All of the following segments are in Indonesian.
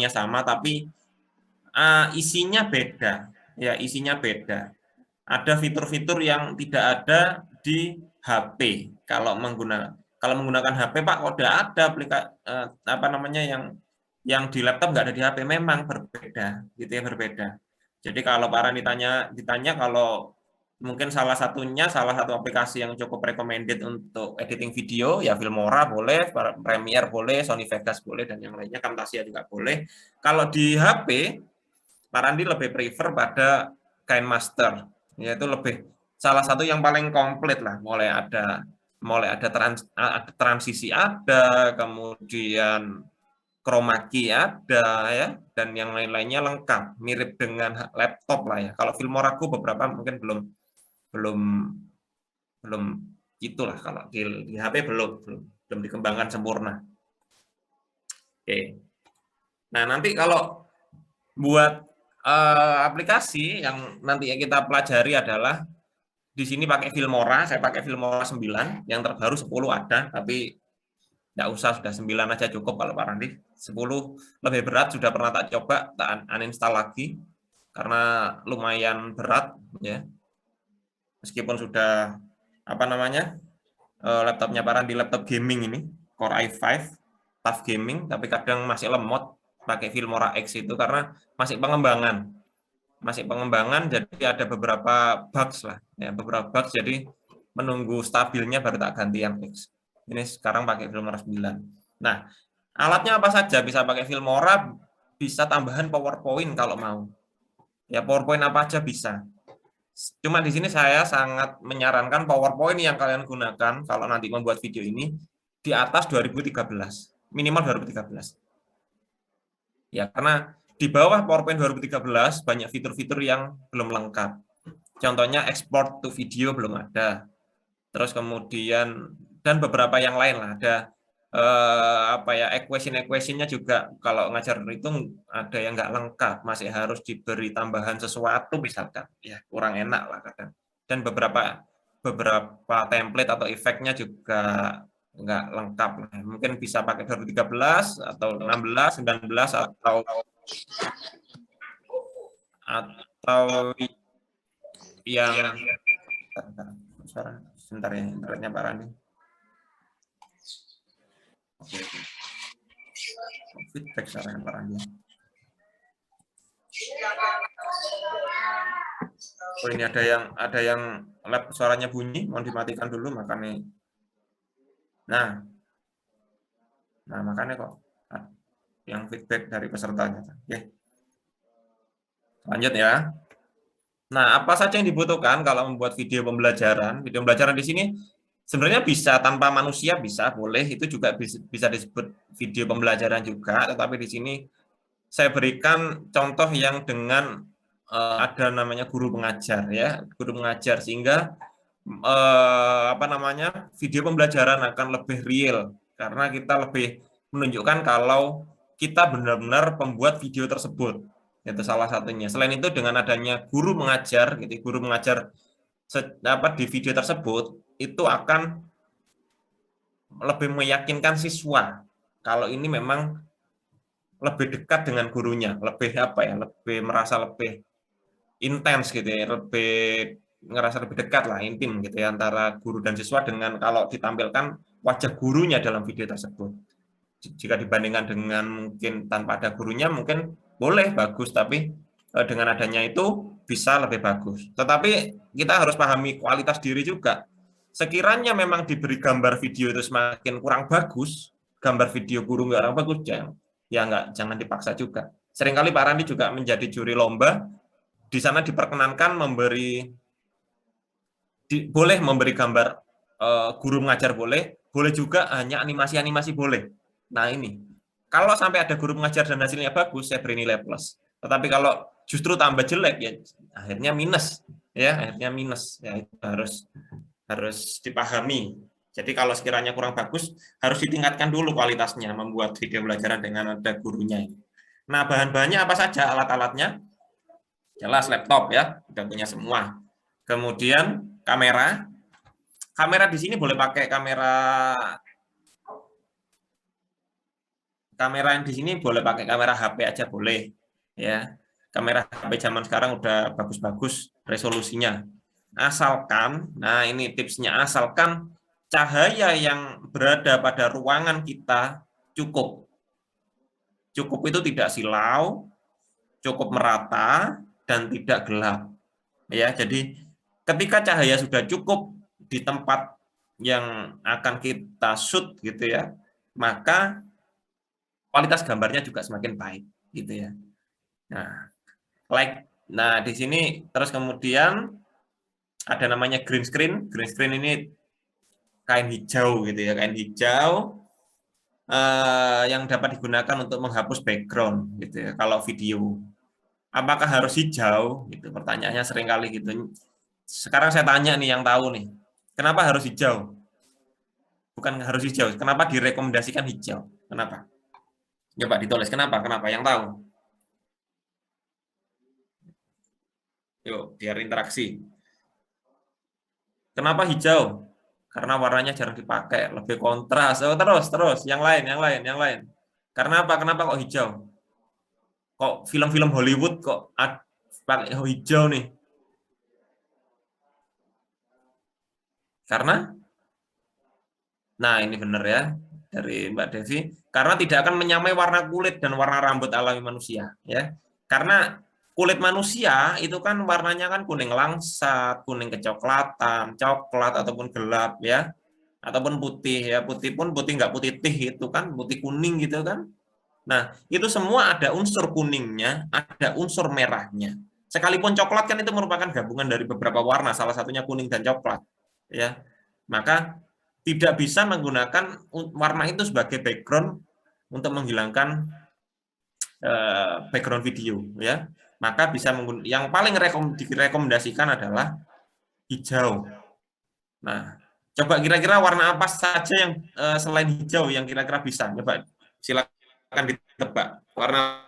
barangnya sama, tapi isinya beda. Ya, isinya beda. Ada fitur-fitur yang tidak ada di HP. Kalau menggunakan HP, Pak, udah ada apa namanya yang di laptop nggak ada di HP, memang berbeda, gitu ya, berbeda. Jadi kalau para ditanya kalau mungkin salah satu aplikasi yang cukup recommended untuk editing video ya Filmora boleh, Premiere boleh, Sony Vegas boleh, dan yang lainnya Camtasia juga boleh. Kalau di HP, Pak Randi lebih prefer pada KineMaster, yaitu salah satu yang paling komplit lah, mulai ada transisi ada, kemudian chroma key ada ya, dan yang lain-lainnya lengkap, mirip dengan laptop lah ya. Kalau Filmora aku beberapa mungkin belum itulah, kalau di HP belum dikembangkan sempurna. Oke. Nah, nanti kalau buat aplikasi yang nanti kita pelajari adalah di sini pakai Filmora, saya pakai Filmora 9, yang terbaru 10 ada, tapi nggak usah, sudah 9 aja cukup kalau Pak Randi. 10 lebih berat, sudah pernah tak coba, tak uninstall lagi karena lumayan berat ya. Meskipun sudah apa namanya? Laptopnya Pak Randi laptop gaming ini, Core i5 TUF gaming, tapi kadang masih lemot pakai Filmora X itu karena masih pengembangan. Jadi ada beberapa bugs lah ya, jadi menunggu stabilnya baru tak ganti yang X. Ini sekarang pakai Filmora 9. Nah, alatnya apa saja bisa pakai Filmora, bisa tambahan PowerPoint kalau mau. Ya, PowerPoint apa aja bisa. Cuma di sini saya sangat menyarankan PowerPoint yang kalian gunakan kalau nanti membuat video ini di atas 2013, minimal 2013. Ya, karena di bawah PowerPoint 2013 banyak fitur-fitur yang belum lengkap. Contohnya export to video belum ada. Terus kemudian dan beberapa yang lain lah, ada equation-equationnya juga kalau ngajar hitung ada yang nggak lengkap, masih harus diberi tambahan sesuatu misalkan, ya kurang enak lah kadang. Dan beberapa template atau efeknya juga nggak lengkap. Mungkin bisa pakai 2013 atau 16, 19 atau yang sebentar ya, internetnya Pak Randi. Feedback sekarang Pak Randi. Oh, ini ada yang lab suaranya bunyi, mau dimatikan dulu makanya. Nah makanya kok yang feedback dari pesertanya. Oke. Lanjut ya. Nah, apa saja yang dibutuhkan kalau membuat video pembelajaran? Video pembelajaran di sini sebenarnya bisa tanpa manusia, bisa, boleh, itu juga bisa disebut video pembelajaran juga, tetapi di sini saya berikan contoh yang dengan ada namanya guru pengajar ya, guru pengajar, sehingga video pembelajaran akan lebih real karena kita lebih menunjukkan kalau kita benar-benar pembuat video tersebut. Itu salah satunya. Selain itu dengan adanya guru mengajar di video tersebut itu akan lebih meyakinkan siswa kalau ini memang lebih dekat dengan gurunya, lebih merasa lebih intens gitu ya, ngerasa lebih dekat lah, intim gitu ya antara guru dan siswa dengan kalau ditampilkan wajah gurunya dalam video tersebut. Jika dibandingkan dengan mungkin tanpa ada gurunya mungkin boleh bagus, tapi dengan adanya itu bisa lebih bagus. Tetapi kita harus pahami kualitas diri juga. Sekiranya memang diberi gambar video itu semakin kurang bagus, gambar video guru nggak kurang bagus, jangan dipaksa juga. Seringkali Pak Randi juga menjadi juri lomba, di sana diperkenankan boleh memberi gambar guru mengajar, boleh juga hanya animasi boleh. Nah ini, kalau sampai ada guru mengajar dan hasilnya bagus, saya beri nilai plus. Tetapi kalau justru tambah jelek, ya akhirnya minus. Ya itu harus dipahami. Jadi kalau sekiranya kurang bagus, harus ditingkatkan dulu kualitasnya, membuat video pelajaran dengan ada gurunya. Nah, bahan-bahannya apa saja, alat-alatnya? Jelas laptop ya, udah punya semua. Kemudian kamera di sini boleh pakai kamera kamera yang di sini boleh pakai kamera HP aja boleh, ya. Kamera HP zaman sekarang udah bagus-bagus resolusinya. Asalkan, nah ini tipsnya, asalkan cahaya yang berada pada ruangan kita cukup. Cukup itu tidak silau, cukup merata, dan tidak gelap. Ya, jadi ketika cahaya sudah cukup di tempat yang akan kita shoot gitu ya, maka kualitas gambarnya juga semakin baik gitu ya. Nah, nah di sini terus kemudian ada namanya green screen. Green screen ini kain hijau gitu ya, kain hijau yang dapat digunakan untuk menghapus background gitu ya. Kalau video, apakah harus hijau? Gitu pertanyaannya sering kali gitu. Sekarang saya tanya nih yang tahu nih, kenapa harus hijau? Bukan harus hijau, kenapa direkomendasikan hijau? Kenapa? Coba ditulis kenapa? Kenapa? Yang tahu? Yuk, biar interaksi. Kenapa hijau? Karena warnanya jarang dipakai, lebih kontras. Oh, terus, yang lain. Karena apa? Kenapa kok hijau? Kok film-film Hollywood kok pakai hijau nih? Karena, nah ini benar ya dari Mbak Devi. Karena tidak akan menyamai warna kulit dan warna rambut alami manusia, ya. Karena kulit manusia itu kan warnanya kan kuning langsat, kuning kecoklatan, coklat ataupun gelap ya, ataupun putih ya. Putih pun putih nggak putih tih itu kan putih kuning gitu kan. Nah, itu semua ada unsur kuningnya, ada unsur merahnya. Sekalipun coklat kan itu merupakan gabungan dari beberapa warna, salah satunya kuning dan coklat ya. Maka tidak bisa menggunakan warna itu sebagai background untuk menghilangkan background video ya. Maka bisa yang paling direkomendasikan adalah hijau. Nah, coba kira-kira warna apa saja yang selain hijau yang kira-kira bisa? Coba silakan ditebak. Warna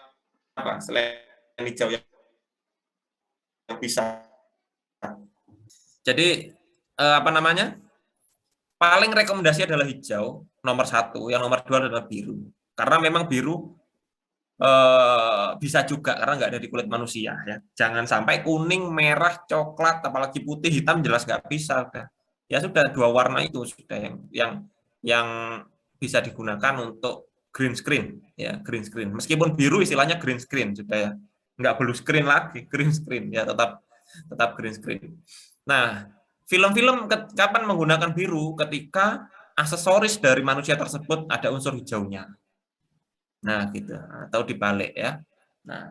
apa selain hijau yang bisa? Jadi apa namanya? Paling rekomendasi adalah hijau, nomor 1. Yang nomor 2 adalah biru. Karena memang biru bisa juga karena nggak ada di kulit manusia ya. Jangan sampai kuning, merah, coklat, apalagi putih, hitam jelas nggak bisa. Ya sudah dua warna itu sudah yang bisa digunakan untuk green screen ya, green screen. Meskipun biru istilahnya green screen sudah ya. Nggak blue screen lagi, green screen ya, tetap green screen. Nah, film-film kapan menggunakan biru? Ketika aksesoris dari manusia tersebut ada unsur hijaunya. Nah, gitu. Atau dibalik ya. Nah,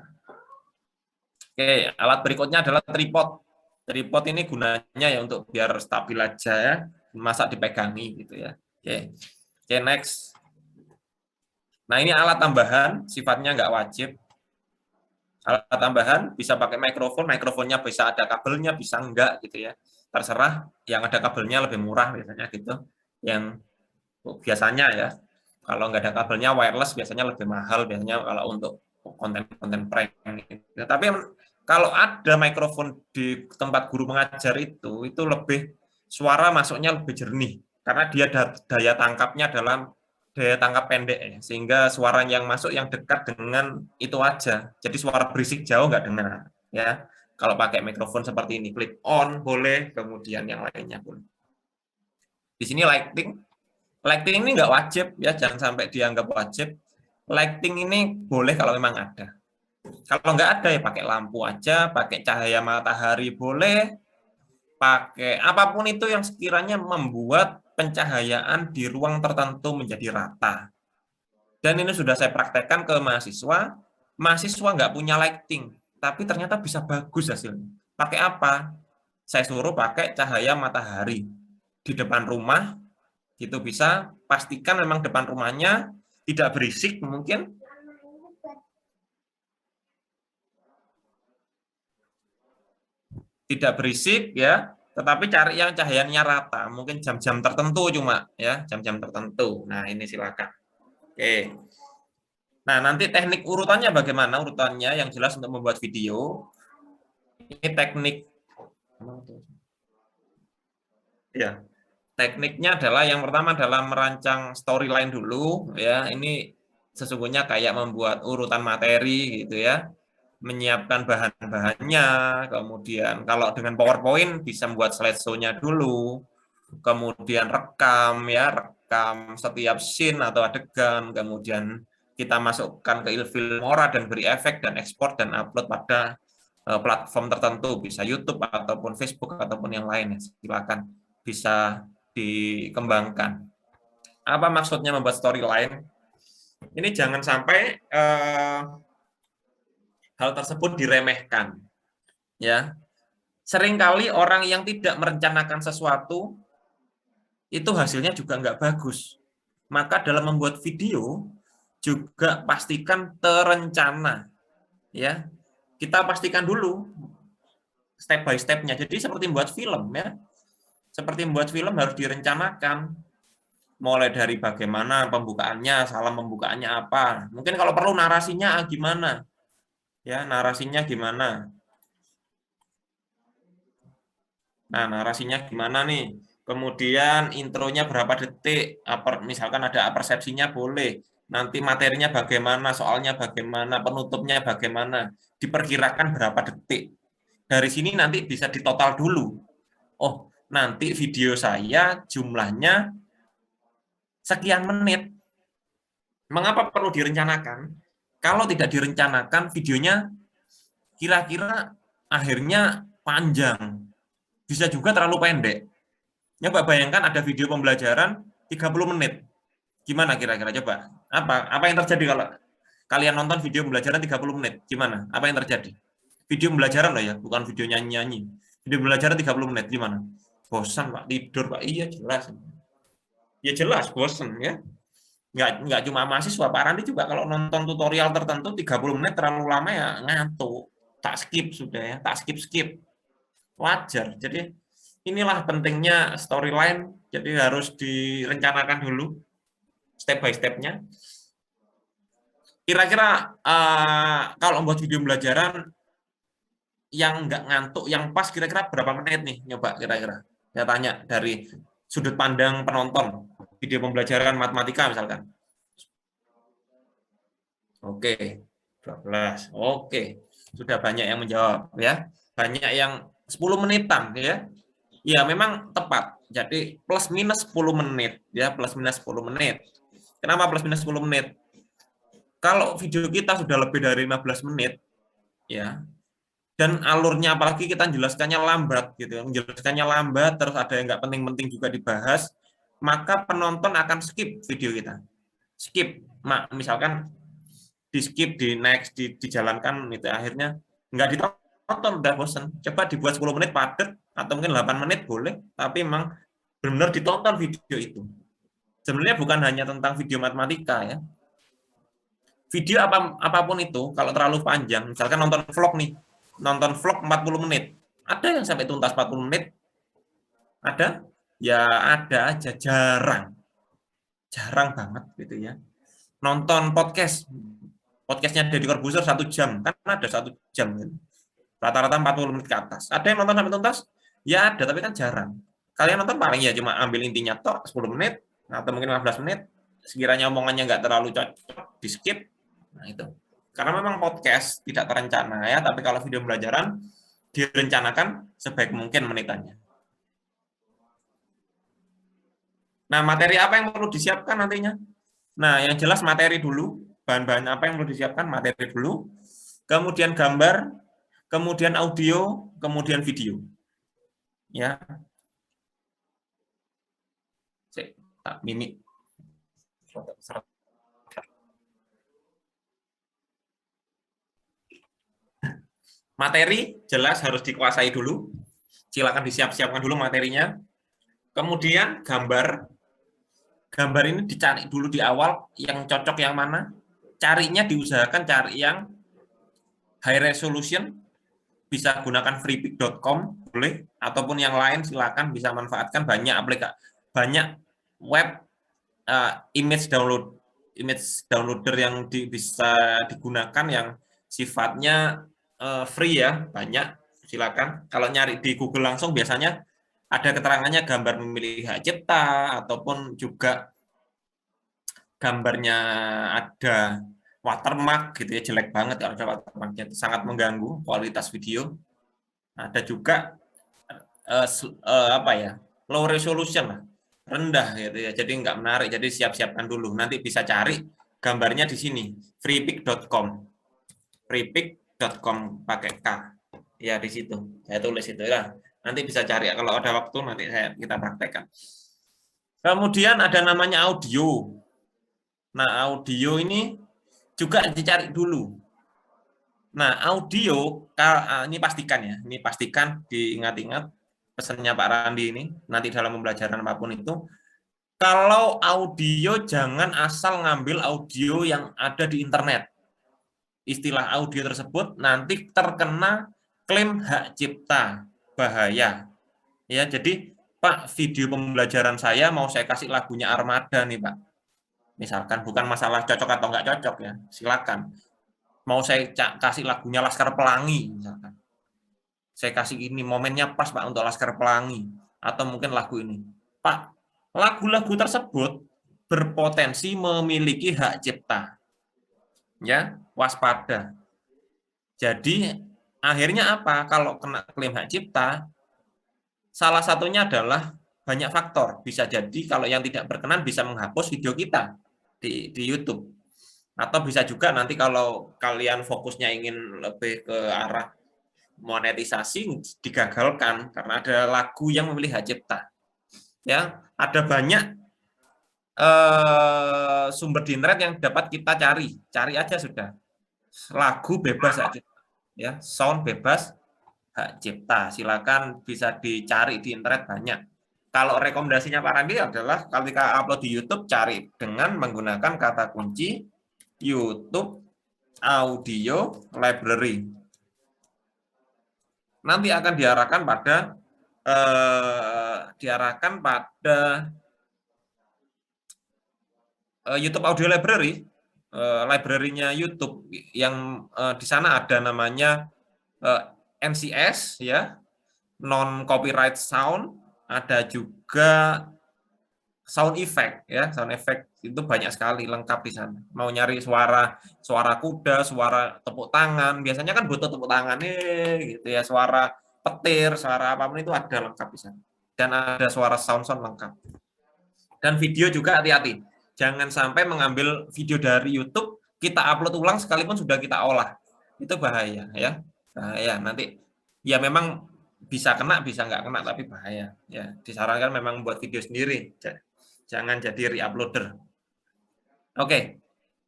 oke, alat berikutnya adalah tripod. Tripod ini gunanya ya untuk biar stabil aja ya, masa dipegangi gitu ya. Oke, oke next. Nah, ini alat tambahan, sifatnya nggak wajib. Alat tambahan bisa pakai mikrofon, mikrofonnya bisa ada kabelnya, bisa enggak gitu ya. Terserah, yang ada kabelnya lebih murah biasanya gitu. Yang biasanya ya, kalau nggak ada kabelnya wireless biasanya lebih mahal biasanya kalau untuk konten-konten prank gitu. Tapi kalau ada mikrofon di tempat guru mengajar itu lebih suara masuknya lebih jernih karena dia daya tangkapnya dalam daya tangkap pendek ya, sehingga suara yang masuk yang dekat dengan itu aja. Jadi suara berisik jauh nggak dengar ya. Kalau pakai mikrofon seperti ini, clip on boleh, kemudian yang lainnya pun. Di sini lighting ini nggak wajib ya, jangan sampai dianggap wajib. Lighting ini boleh kalau memang ada. Kalau nggak ada ya pakai lampu aja, pakai cahaya matahari boleh, pakai apapun itu yang sekiranya membuat pencahayaan di ruang tertentu menjadi rata. Dan ini sudah saya praktekkan ke mahasiswa, mahasiswa nggak punya lighting, tapi ternyata bisa bagus hasilnya. Pakai apa? Saya suruh pakai cahaya matahari di depan rumah, gitu bisa. Pastikan memang depan rumahnya tidak berisik mungkin. Tidak berisik ya, tetapi cari yang cahayanya rata, mungkin jam-jam tertentu cuma ya, jam-jam tertentu. Nah, ini silakan. Oke. Nah, nanti teknik urutannya bagaimana? Urutannya yang jelas untuk membuat video. Ini teknik ya. Tekniknya adalah yang pertama adalah merancang storyline dulu ya. Ini sesungguhnya kayak membuat urutan materi gitu ya, menyiapkan bahan-bahannya, kemudian kalau dengan PowerPoint bisa membuat slideshow-nya dulu, kemudian rekam setiap scene atau adegan, kemudian kita masukkan ke Filmora dan beri efek dan ekspor dan upload pada platform tertentu, bisa YouTube ataupun Facebook ataupun yang lain, silakan bisa dikembangkan. Apa maksudnya membuat storyline? Ini jangan sampai hal tersebut diremehkan, ya. Seringkali orang yang tidak merencanakan sesuatu itu hasilnya juga nggak bagus. Maka dalam membuat video juga pastikan terencana, ya. Kita pastikan dulu step by step-nya. Jadi seperti membuat film, ya. Seperti membuat film harus direncanakan. Mulai dari bagaimana pembukaannya, salam pembukaannya apa. Mungkin kalau perlu narasinya gimana, ya, narasinya gimana. Nah, narasinya gimana nih? Kemudian intronya berapa detik? Misalkan ada persepsinya boleh. Nanti materinya bagaimana, soalnya bagaimana, penutupnya bagaimana. Diperkirakan berapa detik. Dari sini nanti bisa ditotal dulu. Oh, nanti video saya jumlahnya sekian menit. Mengapa perlu direncanakan? Kalau tidak direncanakan, videonya kira-kira akhirnya panjang. Bisa juga terlalu pendek. Coba bayangkan ada video pembelajaran 30 menit. Gimana kira-kira? Coba. Apa yang terjadi kalau kalian nonton video pembelajaran 30 menit? Gimana? Apa yang terjadi? Video pembelajaran loh ya, bukan video nyanyi-nyanyi. Video pembelajaran 30 menit, gimana? Bosan, Pak. Tidur, Pak. Iya, jelas. Ya jelas, bosan ya. Nggak cuma mahasiswa, Pak Randi juga kalau nonton tutorial tertentu 30 menit terlalu lama ya ngantuk. Tak skip sudah ya, tak skip. Wajar. Jadi inilah pentingnya storyline, jadi harus direncanakan dulu step by step-nya. Kira-kira kalau membuat video pembelajaran yang nggak ngantuk, yang pas kira-kira berapa menit nih? Nyoba kira-kira. Saya tanya dari sudut pandang penonton video pembelajaran matematika misalkan. Oke, 12. Oke, sudah banyak yang menjawab ya. Banyak yang 10 menitan ya. Ya, memang tepat. Jadi plus minus 10 menit ya, plus minus 10 menit. Kenapa plus minus 10 menit? Kalau video kita sudah lebih dari 15 menit ya, dan alurnya apalagi kita menjelaskannya lambat gitu, menjelaskannya lambat terus ada yang nggak penting-penting juga dibahas, maka penonton akan skip video kita. Skip, misalkan di skip, di next, dijalankan itu akhirnya nggak ditonton, udah bosan. Coba dibuat 10 menit padat atau mungkin 8 menit boleh, tapi memang benar-benar ditonton video itu. Sebenarnya bukan hanya tentang video matematika ya. Video apapun itu kalau terlalu panjang, misalkan nonton vlog nih, nonton vlog 40 menit. Ada yang sampai tuntas 40 menit? Ada? Ya ada aja, jarang. Jarang banget gitu ya. Nonton podcastnya Deddy Corbuzier 1 jam, kan ada 1 jam gitu. Rata-rata 40 menit ke atas. Ada yang nonton sampai tuntas? Ya ada, tapi kan jarang. Kalian nonton paling ya cuma ambil intinya tok 10 menit, atau mungkin 15 menit, sekiranya omongannya nggak terlalu cocok, di skip. Nah itu. Karena memang podcast tidak terencana ya, tapi kalau video pembelajaran direncanakan sebaik mungkin menitannya. Nah, materi apa yang perlu disiapkan nantinya? Nah, yang jelas materi dulu, bahan-bahan apa yang perlu disiapkan, materi dulu, kemudian gambar, kemudian audio, kemudian video. Ya. Mimi. Materi jelas harus dikuasai dulu. Silakan disiap-siapkan dulu materinya. Kemudian gambar. Gambar ini dicari dulu di awal yang cocok yang mana. Carinya diusahakan cari yang high resolution, bisa gunakan freepik.com boleh, ataupun yang lain silakan bisa manfaatkan banyak aplikasi, banyak web image downloader yang bisa digunakan yang sifatnya free ya, banyak, silakan. Kalau nyari di Google langsung biasanya ada keterangannya gambar memilih hak cipta ataupun juga gambarnya ada watermark gitu ya, jelek banget kalau ada watermarknya, itu sangat mengganggu kualitas video. Ada juga apa ya, low resolution lah, rendah gitu ya, jadi nggak menarik. Jadi siapkan dulu, nanti bisa cari gambarnya di sini, freepik.com, freepik.com pakai K ya, di situ saya tulis itu ya, nanti bisa cari ya, kalau ada waktu nanti kita praktekkan. Kemudian ada namanya audio. Nah, audio ini juga dicari dulu. Nah, audio ini pastikan ya, ini pastikan diingat-ingat pesannya Pak Randi ini nanti dalam pembelajaran apapun itu. Kalau audio jangan asal ngambil audio yang ada di internet. Istilah audio tersebut nanti terkena klaim hak cipta, bahaya. Ya, jadi Pak, video pembelajaran saya mau saya kasih lagunya Armada nih Pak. Misalkan, bukan masalah cocok atau nggak cocok ya, silakan. Mau saya kasih lagunya Laskar Pelangi misalkan. Saya kasih ini momennya pas Pak untuk Laskar Pelangi, atau mungkin lagu ini. Pak, lagu-lagu tersebut berpotensi memiliki hak cipta. Ya, waspada. Jadi akhirnya apa? Kalau kena klaim hak cipta, salah satunya adalah banyak faktor. Bisa jadi kalau yang tidak berkenan bisa menghapus video kita di YouTube. Atau bisa juga nanti kalau kalian fokusnya ingin lebih ke arah monetisasi, digagalkan karena ada lagu yang memilih hak cipta. Ya, ada banyak sumber di internet yang dapat kita cari aja sudah. Lagu bebas hak cipta, ya, sound bebas hak cipta. Silakan bisa dicari di internet banyak. Kalau rekomendasinya Pak Randi adalah ketika upload di YouTube, cari dengan menggunakan kata kunci YouTube Audio Library. Nanti akan diarahkan pada YouTube Audio Library, library-nya YouTube yang di sana ada namanya NCS ya, non copyright sound, ada juga sound effect ya, sound effect itu banyak sekali, lengkap di sana. Mau nyari suara kuda, suara tepuk tangan, biasanya kan butuh tepuk tangan nih gitu ya, suara petir, suara apapun itu ada lengkap di sana. Dan ada suara sound lengkap. Dan video juga hati-hati. Jangan sampai mengambil video dari YouTube, kita upload ulang sekalipun sudah kita olah. Itu bahaya ya. Bahaya nanti ya, memang bisa kena bisa nggak kena, tapi bahaya ya. Disarankan memang buat video sendiri. Jangan jadi re-uploader. Oke.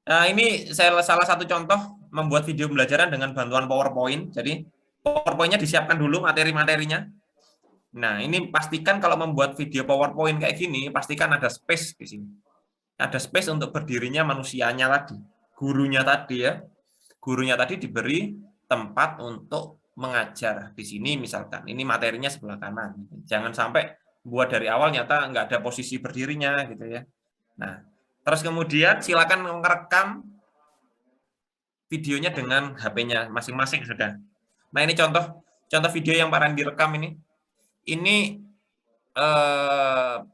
Nah, ini salah satu contoh membuat video pembelajaran dengan bantuan PowerPoint. Jadi PowerPoint-nya disiapkan dulu materi-materinya. Nah, ini pastikan kalau membuat video PowerPoint kayak gini, pastikan ada space di sini. Ada space untuk berdirinya manusianya tadi. Gurunya tadi ya. Gurunya tadi diberi tempat untuk mengajar. Di sini misalkan, ini materinya sebelah kanan. Jangan sampai buat dari awal nyata nggak ada posisi berdirinya gitu ya. Nah, terus kemudian silakan merekam videonya dengan HP-nya masing-masing sudah. Nah, ini contoh video yang Pak Randi rekam ini. Ini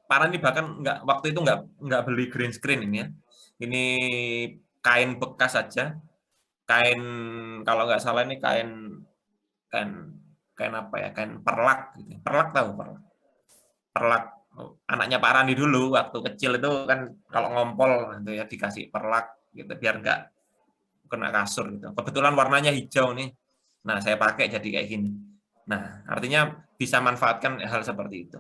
Pak Randi bahkan waktu itu nggak beli green screen ini ya. Ini kain bekas saja. Kain, kalau nggak salah ini kain apa ya? Kain perlak gitu. Perlak, tahu perlak? Perlak anaknya Pak Randi dulu waktu kecil itu kan kalau ngompol gitu ya dikasih perlak gitu biar nggak kena kasur gitu. Kebetulan warnanya hijau nih. Nah, saya pakai jadi kayak gini. Nah, artinya bisa manfaatkan hal seperti itu.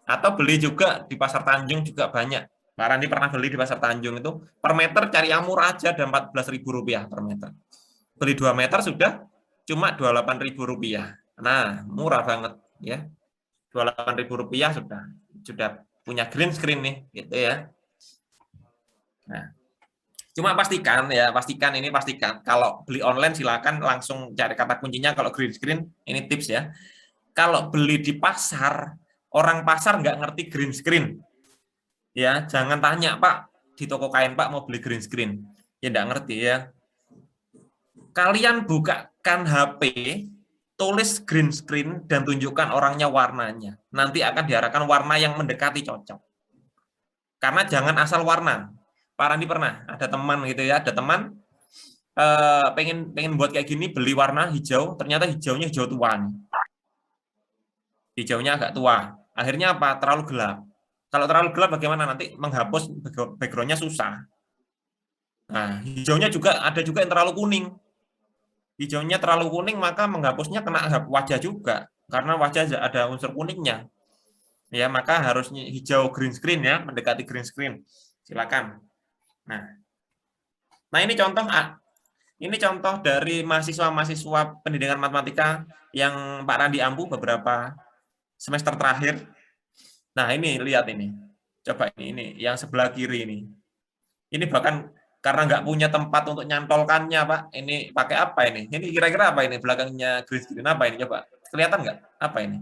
Atau beli juga di Pasar Tanjung juga banyak. Pak Randi pernah beli di Pasar Tanjung itu per meter, cari yang murah aja ada Rp14.000 per meter. Beli 2 meter sudah cuma Rp28.000. Nah, murah banget ya. Rp28.000 sudah punya green screen nih gitu ya. Nah, cuma pastikan kalau beli online silakan langsung cari kata kuncinya. Kalau green screen ini tips ya. Kalau beli di pasar, orang pasar nggak ngerti green screen. Ya, jangan tanya, Pak, di toko kain Pak mau beli green screen. Ya nggak ngerti ya. Kalian bukakan HP, tulis green screen dan tunjukkan orangnya warnanya. Nanti akan diarahkan warna yang mendekati cocok. Karena jangan asal warna. Pak Randi pernah ada teman gitu ya, ada teman pengen buat kayak gini, beli warna hijau, ternyata hijaunya hijau tua nih. Hijaunya agak tua. Akhirnya apa? Terlalu gelap. Kalau terlalu gelap bagaimana? Nanti menghapus backgroundnya susah. Nah, hijaunya juga ada juga yang terlalu kuning. Hijaunya terlalu kuning maka menghapusnya kena wajah juga. Karena wajah ada unsur kuningnya. Ya, maka harusnya hijau green screen ya, mendekati green screen. Silakan. Nah ini contoh dari mahasiswa-mahasiswa pendidikan matematika yang Pak Randi ampu beberapa semester terakhir. Nah, ini lihat ini. Coba ini yang sebelah kiri ini. Ini bahkan karena nggak punya tempat untuk nyantolkannya, Pak. Ini pakai apa ini? Ini kira-kira apa ini? Belakangnya green screen apa ini? Coba kelihatan nggak? Apa ini?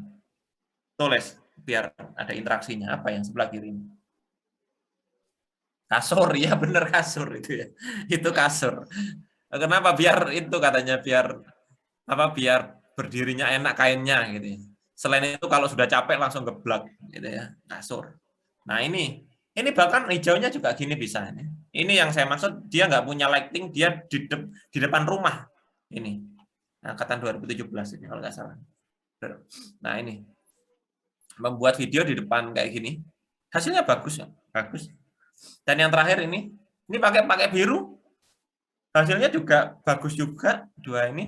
Tulis biar ada interaksinya. Apa yang sebelah kiri ini? Kasur, ya bener kasur itu ya. Itu kasur. Kenapa? Biar itu katanya biar berdirinya enak kainnya gitu ya. Selain itu kalau sudah capek langsung geblak gitu ya, kasur. Nah, ini bahkan hijaunya juga gini bisa ini. Ini yang saya maksud, dia nggak punya lighting, dia di depan rumah. Ini angkatan 2017 ini kalau nggak salah. Nah, ini membuat video di depan kayak gini. Hasilnya bagus ya, bagus. Dan yang terakhir ini pakai biru. Hasilnya juga bagus juga, dua ini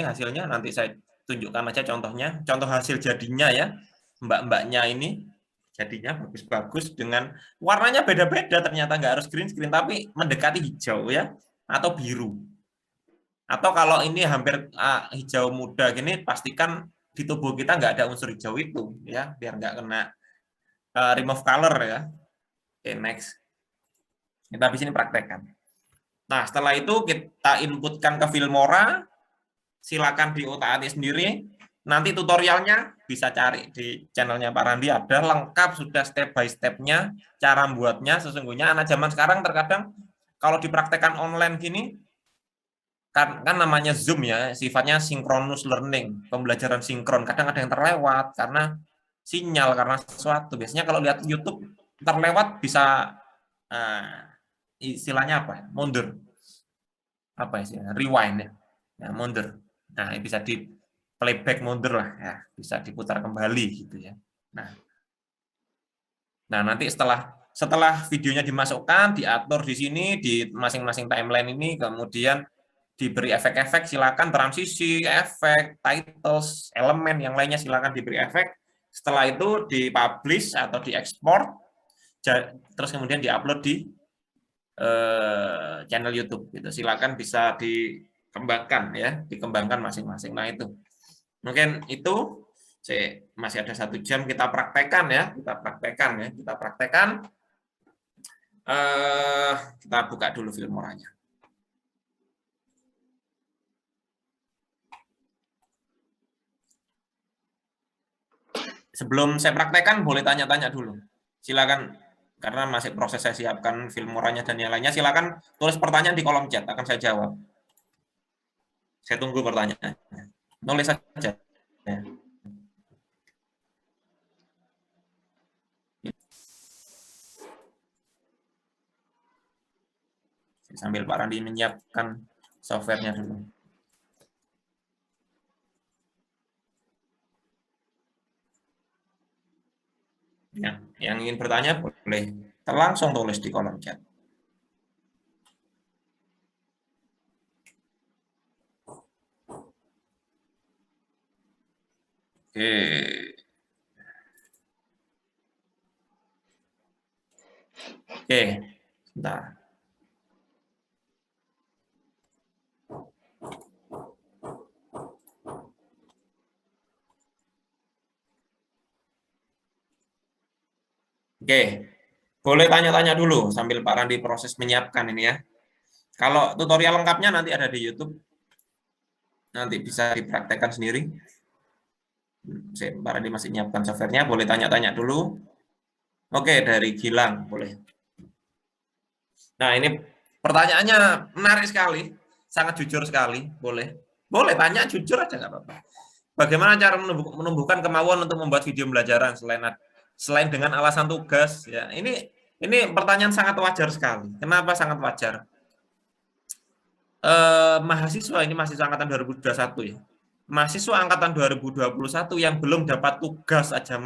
hasilnya nanti saya tunjukkan aja contohnya, contoh hasil jadinya ya, mbak-mbaknya ini jadinya bagus-bagus dengan warnanya beda-beda, ternyata nggak harus green screen tapi mendekati hijau ya, atau biru. Atau kalau ini hampir hijau muda gini, pastikan di tubuh kita nggak ada unsur hijau itu ya, biar nggak kena remove color ya. Oke, next. Kita habis ini praktekkan. Nah, setelah itu kita inputkan ke Filmora, silakan diotak-atik sendiri. Nanti tutorialnya bisa cari di channelnya Pak Randi, ada lengkap sudah step by step-nya, cara membuatnya. Sesungguhnya anak zaman sekarang terkadang kalau dipraktekkan online gini, kan namanya Zoom ya, sifatnya synchronous learning, pembelajaran sinkron. Kadang ada yang terlewat karena sinyal, karena sesuatu. Biasanya kalau lihat YouTube terlewat bisa istilahnya apa? Mundur. Apa istilahnya? Rewind ya. Nah, mundur. Nah, bisa di playback mundur lah ya, bisa diputar kembali gitu ya. Nah, nanti setelah videonya dimasukkan, diatur di sini di masing-masing timeline ini, kemudian diberi efek-efek, silakan transisi, efek, titles, elemen yang lainnya silakan diberi efek. Setelah itu dipublish atau diekspor, terus kemudian diupload di channel YouTube gitu. Silakan bisa dikembangkan ya, dikembangkan masing-masing. Nah, itu mungkin itu masih ada 1 jam kita praktekkan ya, kita praktekkan. Kita buka dulu Filmoranya. Sebelum saya praktekkan, boleh tanya-tanya dulu. Silakan, karena masih proses saya siapkan Filmoranya dan yang lainnya. Silakan tulis pertanyaan di kolom chat, akan saya jawab. Saya tunggu pertanyaannya. Nulis saja. Sambil Pak Randi menyiapkan softwarenya dulu. Yang ingin bertanya boleh langsung tulis di kolom chat. Oke. Oke, sebentar. Oke, boleh tanya-tanya dulu sambil Pak Randi proses menyiapkan ini ya. Kalau tutorial lengkapnya nanti ada di YouTube. Nanti bisa dipraktekkan sendiri. Pak Randi masih menyiapkan softwarenya, boleh tanya-tanya dulu. Oke, dari Gilang, boleh. Nah, ini pertanyaannya menarik sekali, sangat jujur sekali, boleh. Boleh tanya jujur aja nggak apa-apa. Bagaimana cara menumbuhkan kemauan untuk membuat video pembelajaran selain dengan alasan tugas ya. Ini Ini pertanyaan sangat wajar sekali. Kenapa sangat wajar? Mahasiswa ini mahasiswa angkatan 2021 ya. Mahasiswa angkatan 2021 yang belum dapat tugas aja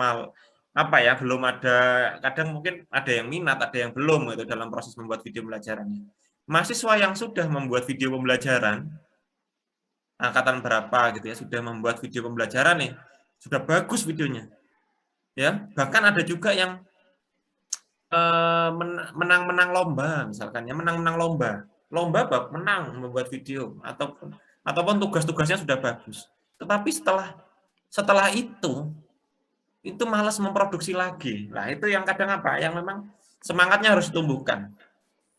belum ada, kadang mungkin ada yang minat, ada yang belum gitu dalam proses membuat video pembelajarannya. Mahasiswa yang sudah membuat video pembelajaran angkatan berapa gitu ya, sudah membuat video pembelajaran nih, sudah bagus videonya. Ya, bahkan ada juga yang menang-menang lomba misalkan ya, menang-menang lomba menang membuat video ataupun tugas-tugasnya sudah bagus. Tetapi setelah itu malas memproduksi lagi. Nah, itu yang kadang yang memang semangatnya harus ditumbuhkan.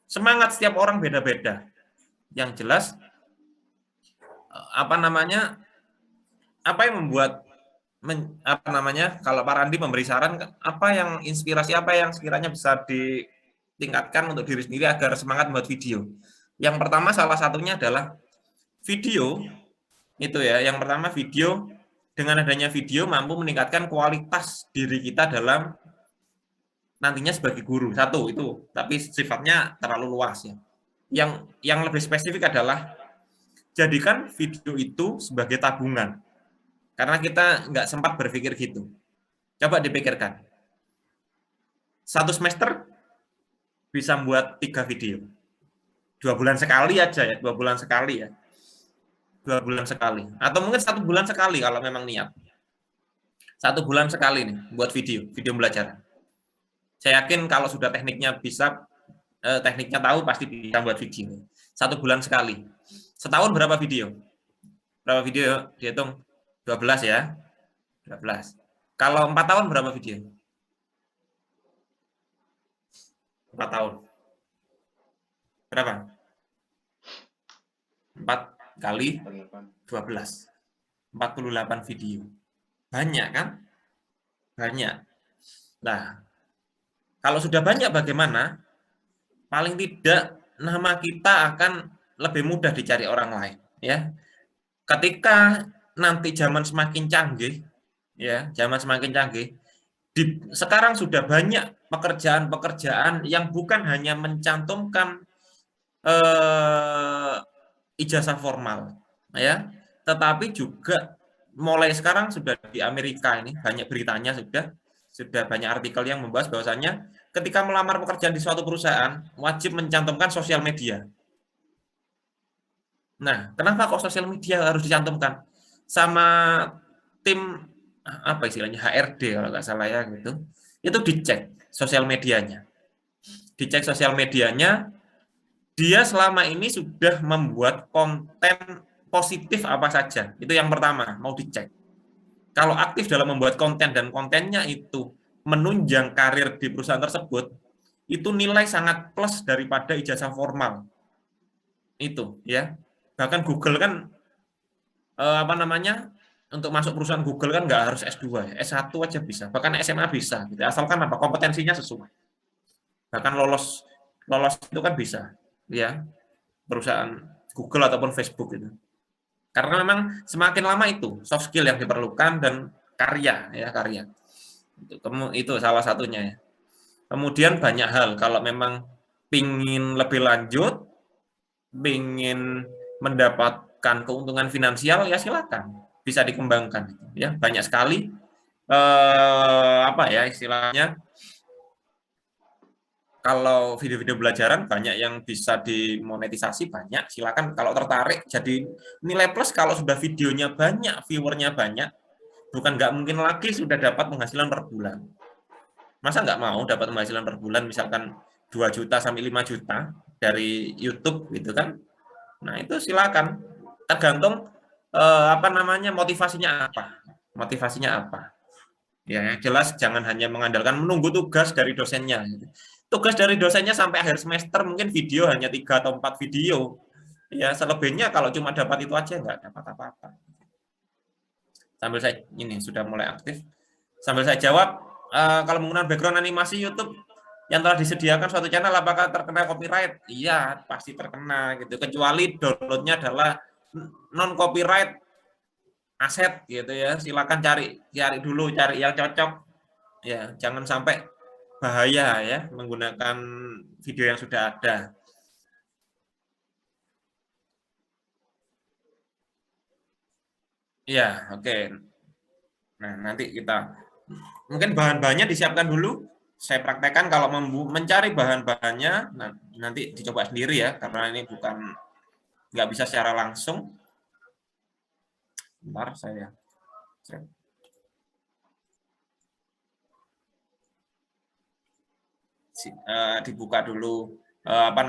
Semangat setiap orang beda-beda. Yang jelas apa yang membuat kalau Pak Randi memberi saran, inspirasi apa yang sekiranya bisa ditingkatkan untuk diri sendiri agar semangat membuat video. Yang pertama salah satunya adalah video, itu ya. Yang pertama video, dengan adanya video mampu meningkatkan kualitas diri kita dalam nantinya sebagai guru. Satu itu, tapi sifatnya terlalu luas ya. Yang lebih spesifik adalah jadikan video itu sebagai tabungan. Karena kita nggak sempat berpikir gitu. Coba dipikirkan. 1 semester bisa membuat 3 video. 2 bulan sekali aja ya, 2 bulan sekali ya. 2 bulan sekali. Atau mungkin 1 bulan sekali kalau memang niat. 1 bulan sekali nih buat video belajar. Saya yakin kalau sudah tekniknya tahu pasti bisa buat video. 1 bulan sekali. Setahun berapa video? Berapa video? Dihitung 12 ya. 12. Kalau 4 tahun berapa video? 4 tahun. Berapa? 4 kali 12. 48 video. Banyak kan? Banyak. Nah, kalau sudah banyak bagaimana? Paling tidak nama kita akan lebih mudah dicari orang lain, ya. Ketika nanti zaman semakin canggih, sekarang sudah banyak pekerjaan-pekerjaan yang bukan hanya mencantumkan ijazah formal, ya, tetapi juga mulai sekarang sudah di Amerika ini banyak beritanya, sudah banyak artikel yang membahas bahwasannya ketika melamar pekerjaan di suatu perusahaan wajib mencantumkan sosial media. Nah, kenapa kok sosial media harus dicantumkan? Sama tim apa istilahnya HRD kalau nggak salah ya gitu. Itu dicek sosial medianya. Dicek sosial medianya, dia selama ini sudah membuat konten positif apa saja. Itu yang pertama, mau dicek. Kalau aktif dalam membuat konten dan kontennya itu menunjang karir di perusahaan tersebut, itu nilai sangat plus daripada ijazah formal. Itu ya. Bahkan Google kan untuk masuk perusahaan Google kan nggak harus S2 ya, S1 aja bisa, bahkan SMA bisa gitu. Asalkan kompetensinya sesuai. Bahkan lolos itu kan bisa ya, perusahaan Google ataupun Facebook itu. Karena memang semakin lama itu soft skill yang diperlukan dan karya. Itu salah satunya ya. Kemudian banyak hal, kalau memang pingin lebih lanjut, pingin mendapatkan keuntungan finansial, ya silakan, bisa dikembangkan ya. Banyak sekali istilahnya, kalau video-video pembelajaran banyak yang bisa dimonetisasi, banyak, silakan kalau tertarik. Jadi nilai plus kalau sudah videonya banyak, viewernya banyak, bukan nggak mungkin lagi sudah dapat penghasilan per bulan. Masa nggak mau dapat penghasilan per bulan misalkan 2 juta sampai 5 juta dari YouTube gitu kan. Nah, itu silakan. Tergantung motivasinya apa. Motivasinya apa. Ya, jelas jangan hanya mengandalkan menunggu tugas dari dosennya. Tugas dari dosennya sampai akhir semester mungkin video hanya 3 atau 4 video. Ya, selebihnya kalau cuma dapat itu aja nggak dapat apa-apa. Sambil saya ini sudah mulai aktif. Sambil saya jawab, kalau menggunakan background animasi YouTube yang telah disediakan suatu channel apakah terkena copyright? Iya, pasti terkena gitu. Kecuali downloadnya adalah non copyright aset gitu ya. Silakan cari dulu, cari yang cocok. Ya, jangan sampai bahaya ya menggunakan video yang sudah ada. Iya, oke. Nah, nanti kita mungkin bahan-bahannya disiapkan dulu. Saya praktekkan kalau mencari bahan-bahannya, nanti dicoba sendiri ya, karena ini bukan nggak bisa secara langsung. Bentar saya dibuka dulu apa